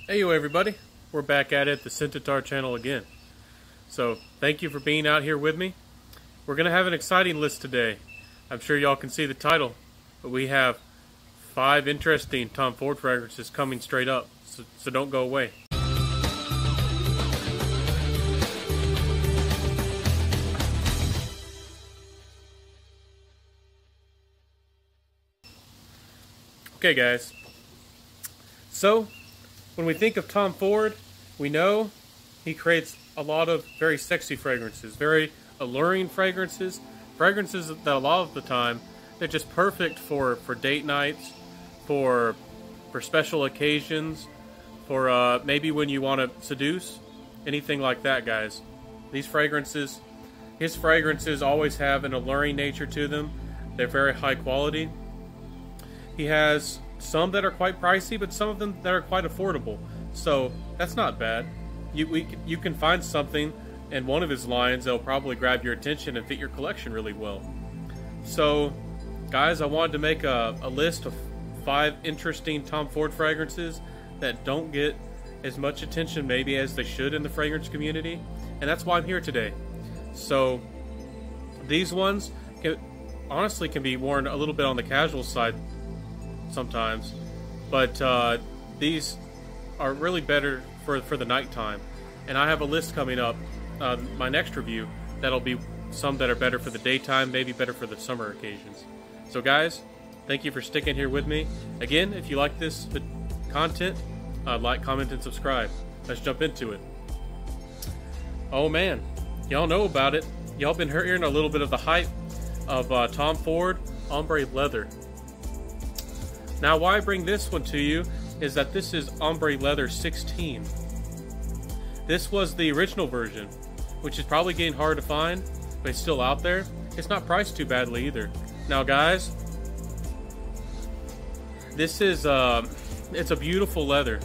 Hey yo everybody, we're back at it, the Centaur channel again. So thank you for being out here with me. We're going to have an exciting list today. I'm sure y'all can see the title, but we have 5 interesting Tom Ford fragrances coming straight up, so don't go away. Okay guys, so when we think of Tom Ford, we know he creates a lot of very sexy fragrances, very alluring fragrances, fragrances that a lot of the time they're just perfect for date nights, for special occasions, for maybe when you want to seduce, anything like that, guys. These fragrances, his fragrances always have an alluring nature to them. They're very high quality. He has some that are quite pricey, but some of them that are quite affordable. So that's not bad. You can find something in one of his lines that'll probably grab your attention and fit your collection really well. So, guys, I wanted to make a list of 5 interesting Tom Ford fragrances that don't get as much attention maybe as they should in the fragrance community, and that's why I'm here today. So, these ones honestly can be worn a little bit on the casual side sometimes, but these are really better for the nighttime. And I have a list coming up, my next review, that'll be some that are better for the daytime, maybe better for the summer occasions. So guys, thank you for sticking here with me. Again, if you like this content, like, comment, and subscribe. Let's jump into it. Oh man, y'all know about it. Y'all been hearing a little bit of the hype of Tom Ford Ombre Leather. Now, why I bring this one to you is that this is Ombre Leather 16. This was the original version, which is probably getting hard to find, but it's still out there. It's not priced too badly either. Now, guys, this is it's a beautiful leather.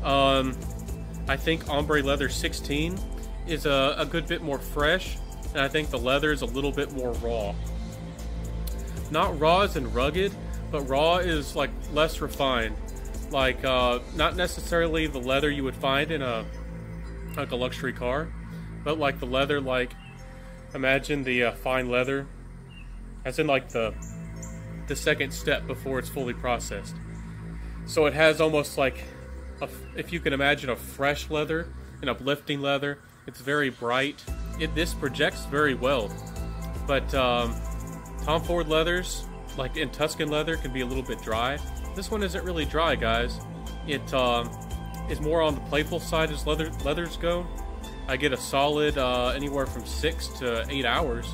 I think Ombre Leather 16 is a good bit more fresh, and I think the leather is a little bit more raw. Not raw as in rugged, but raw is like less refined, like not necessarily the leather you would find in a luxury car, but like the leather, like imagine the fine leather, as in like the second step before it's fully processed. So it has almost like if you can imagine a fresh leather, an uplifting leather. It's very bright. This projects very well, but Tom Ford leathers, like in Tuscan leather, can be a little bit dry. This one isn't really dry, guys. It is more on the playful side as leathers go. I get a solid anywhere from 6 to 8 hours,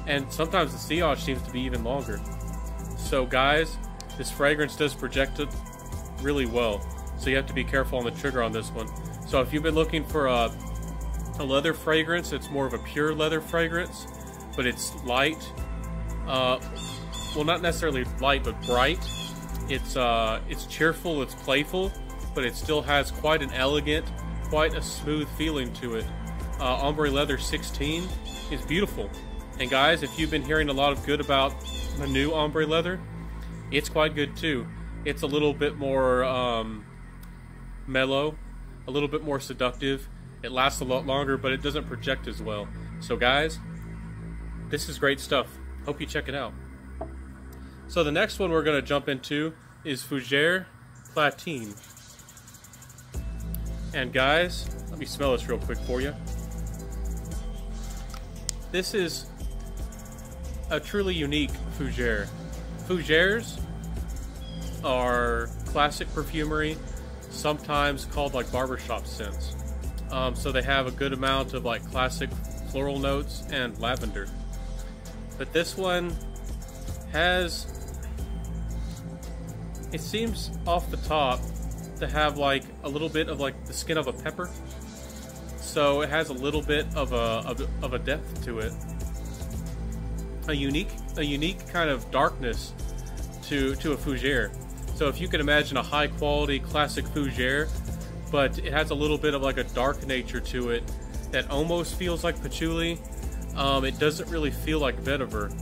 and sometimes the sillage seems to be even longer. So guys, this fragrance does project it really well, so you have to be careful on the trigger on this one. So if you've been looking for a leather fragrance, it's more of a pure leather fragrance, but it's light, well, not necessarily light, but bright. It's cheerful, it's playful, but it still has quite an elegant, quite a smooth feeling to it. Ombre Leather 16 is beautiful. And guys, if you've been hearing a lot of good about the new Ombre Leather, it's quite good too. It's a little bit more mellow, a little bit more seductive. It lasts a lot longer, but it doesn't project as well. So guys, this is great stuff. Hope you check it out. So the next one we're going to jump into is Fougere Platine. And guys, let me smell this real quick for you. This is a truly unique Fougere. Fougeres are classic perfumery, sometimes called like barbershop scents. So they have a good amount of like classic floral notes and lavender. But this one has, it seems off the top to have like a little bit of like the skin of a pepper. So it has a little bit of a depth to it. A unique kind of darkness to a Fougere. So if you can imagine a high quality classic Fougere, but it has a little bit of like a dark nature to it that almost feels like patchouli. It doesn't really feel like vetiver,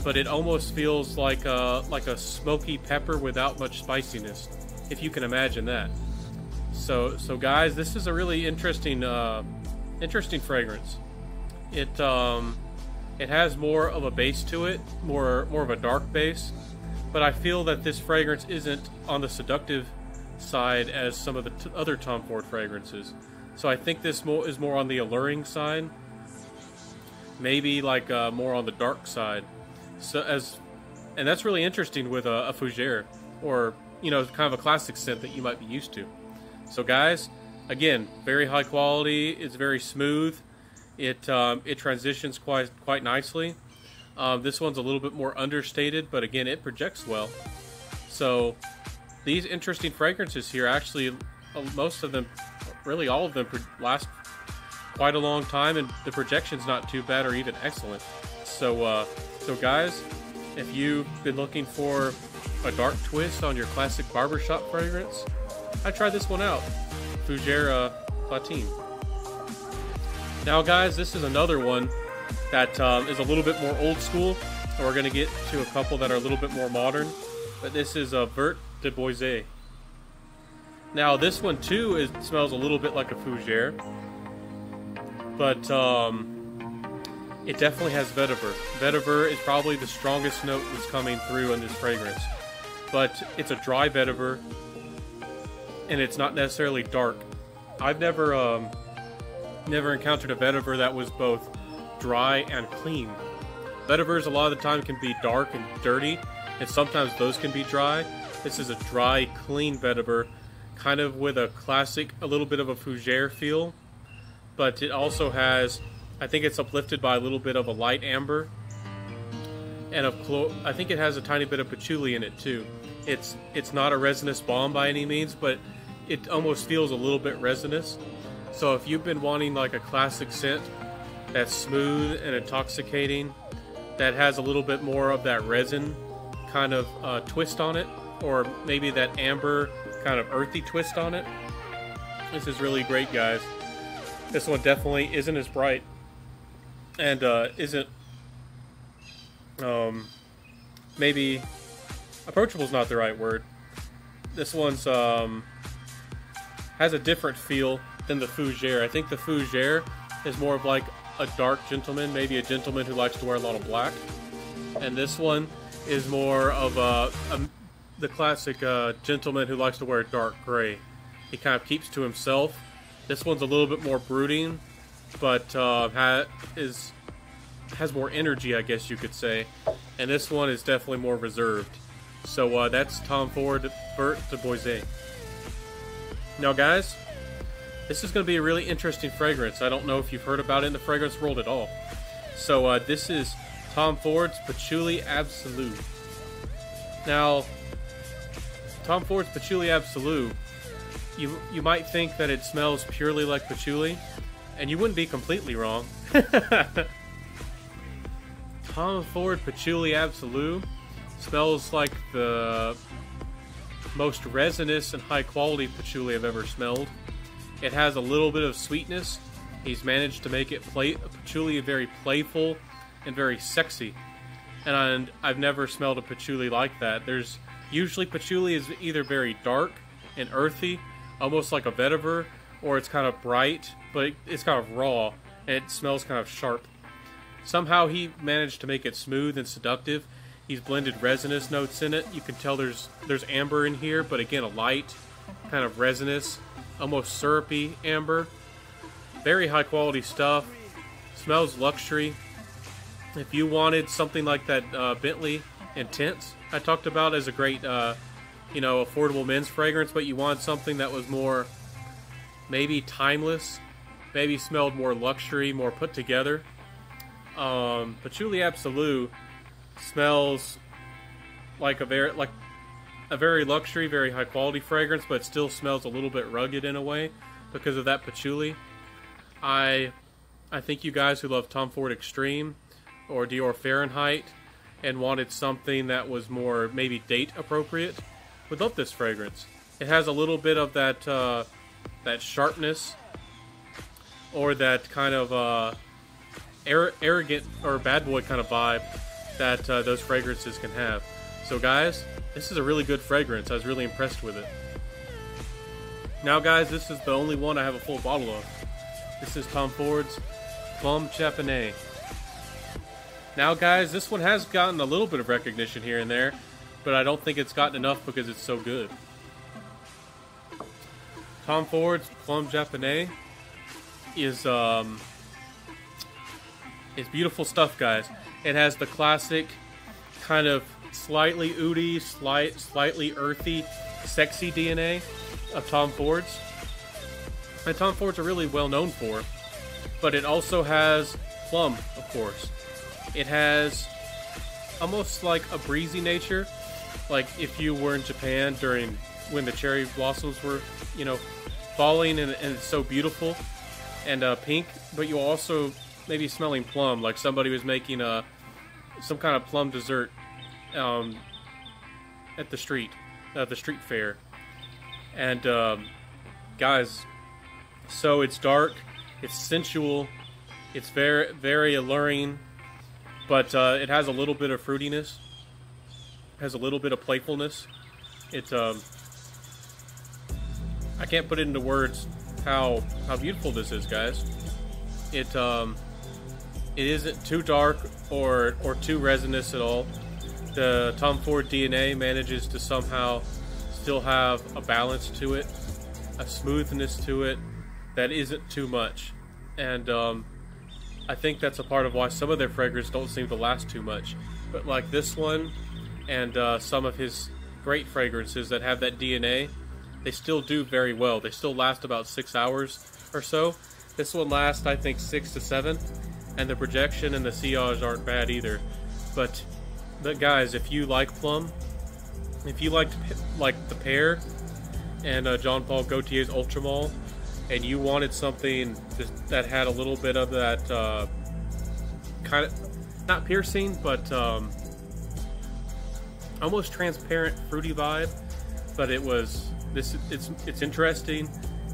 but it almost feels like a smoky pepper without much spiciness, if you can imagine that. So guys, this is a really interesting fragrance. It has more of a base to it, more of a dark base, but I feel that this fragrance isn't on the seductive side as some of the other Tom Ford fragrances. So I think this is more on the alluring side, maybe like more on the dark side. And that's really interesting with a fougere, or kind of a classic scent that you might be used to. So guys, again, very high quality. It's very smooth. It transitions quite nicely. This one's a little bit more understated, but again, it projects well. So these interesting fragrances here, actually, most of them, really all of them, last quite a long time, and the projection's not too bad or even excellent. So guys, if you've been looking for a dark twist on your classic barbershop fragrance, I tried this one out, Fougere Platine. Now guys, this is another one that is a little bit more old school, and we're going to get to a couple that are a little bit more modern, but this is Vert de Boise. Now this one too smells a little bit like a fougere, but it definitely has vetiver. Vetiver is probably the strongest note that's coming through in this fragrance, but it's a dry vetiver, and it's not necessarily dark. I've never encountered a vetiver that was both dry and clean. Vetivers a lot of the time can be dark and dirty, and sometimes those can be dry. This is a dry, clean vetiver, kind of with a classic, a little bit of a fougere feel, but it also has, I think it's uplifted by a little bit of a light amber, and I think it has a tiny bit of patchouli in it too. It's not a resinous bomb by any means, but it almost feels a little bit resinous. So if you've been wanting like a classic scent that's smooth and intoxicating, that has a little bit more of that resin kind of twist on it, or maybe that amber kind of earthy twist on it, this is really great, guys. This one definitely isn't as bright, and isn't maybe approachable is not the right word. This one's has a different feel than the fougere. I think the fougere is more of like a dark gentleman, maybe a gentleman who likes to wear a lot of black, and this one is more of the classic gentleman who likes to wear dark gray. He kind of keeps to himself. This one's a little bit more brooding, but has more energy, I guess you could say. And this one is definitely more reserved. So that's Tom Ford Vert de Boise. Now guys, this is going to be a really interesting fragrance. I don't know if you've heard about it in the fragrance world at all. So this is Tom Ford's Patchouli Absolute. Now, Tom Ford's Patchouli Absolute, you might think that it smells purely like patchouli, and you wouldn't be completely wrong. Tom Ford Patchouli Absolute smells like the most resinous and high quality patchouli I've ever smelled. It has a little bit of sweetness. He's managed to make it patchouli very playful and very sexy. And I've never smelled a patchouli like that. Usually patchouli is either very dark and earthy, almost like a vetiver, or it's kind of bright, but it's kind of raw, and it smells kind of sharp. Somehow he managed to make it smooth and seductive. He's blended resinous notes in it. You can tell there's amber in here, but again, a light, kind of resinous, almost syrupy amber. Very high quality stuff. Smells luxury. If you wanted something like that Bentley Intense I talked about as a great affordable men's fragrance, but you want something that was more maybe timeless, maybe smelled more luxury, more put together, Patchouli Absolute smells like a very luxury, very high quality fragrance, but still smells a little bit rugged in a way because of that patchouli. I think you guys who love Tom Ford Extreme or Dior Fahrenheit and wanted something that was more maybe date appropriate would love this fragrance. It has a little bit of that sharpness, or that kind of arrogant or bad boy kind of vibe that those fragrances can have. So guys, this is a really good fragrance. I was really impressed with it. Now guys, this is the only one I have a full bottle of. This is Tom Ford's Plum Japonais. Now guys, this one has gotten a little bit of recognition here and there, but I don't think it's gotten enough because it's so good. Tom Ford's Plum Japonais is beautiful stuff, guys. It has the classic kind of slightly oudy, slightly earthy, sexy DNA of Tom Ford's. And Tom Ford's are really well known for. But it also has plum, of course. It has almost like a breezy nature, like if you were in Japan during when the cherry blossoms were, you know, falling and it's so beautiful and pink. But you also maybe smelling plum, like somebody was making some kind of plum dessert at the street fair. And guys, so it's dark, it's sensual, it's very, very alluring, but it has a little bit of fruitiness, has a little bit of playfulness. It I can't put it into words how beautiful this is, guys. It isn't too dark or too resinous at all. The Tom Ford DNA manages to somehow still have a balance to it, a smoothness to it that isn't too much. And I think that's a part of why some of their fragrances don't seem to last too much. But like this one and some of his great fragrances that have that DNA, they still do very well. They still last about 6 hours or so. This one lasts, I think, 6 to 7. And the projection and the sillage aren't bad either. But guys, if you like plum, if you like the pear and Jean Paul Gaultier's Ultramall, and you wanted something that had a little bit of that kind of, not piercing, but almost transparent fruity vibe, but it's interesting.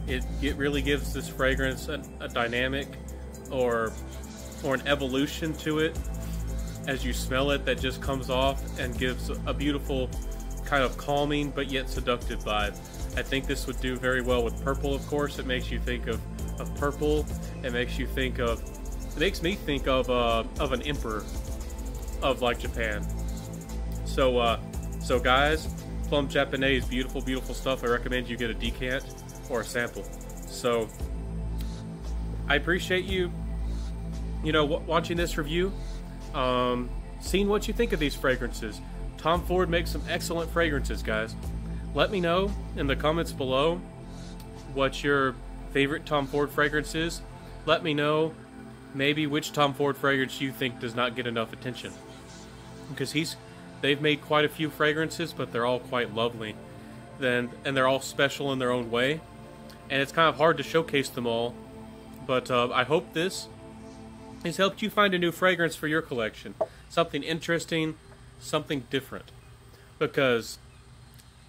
It really gives this fragrance a dynamic or an evolution to it as you smell it that just comes off and gives a beautiful kind of calming but yet seductive vibe. I think this would do very well with purple, of course. It makes you think of purple. It makes me think of an emperor of like Japan. So guys, Plum Japonais is beautiful, beautiful stuff. I recommend you get a decant or a sample. So I appreciate you watching this review, seeing what you think of these fragrances. Tom Ford makes some excellent fragrances, guys. Let me know in the comments below what your favorite Tom Ford fragrance is. Let me know maybe which Tom Ford fragrance you think does not get enough attention, because they've made quite a few fragrances, but they're all quite lovely, and they're all special in their own way, and it's kind of hard to showcase them all. But I hope this has helped you find a new fragrance for your collection, something interesting, something different, because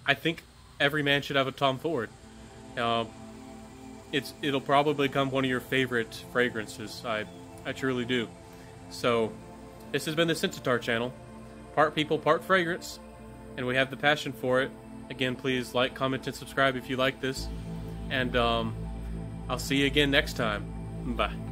I think every man should have a Tom Ford. It'll probably become one of your favorite fragrances. I truly do. So this has been the Scentatar channel, part people, part fragrance, and we have the passion for it. Again, please like, comment, and subscribe if you like this, and I'll see you again next time. Bye.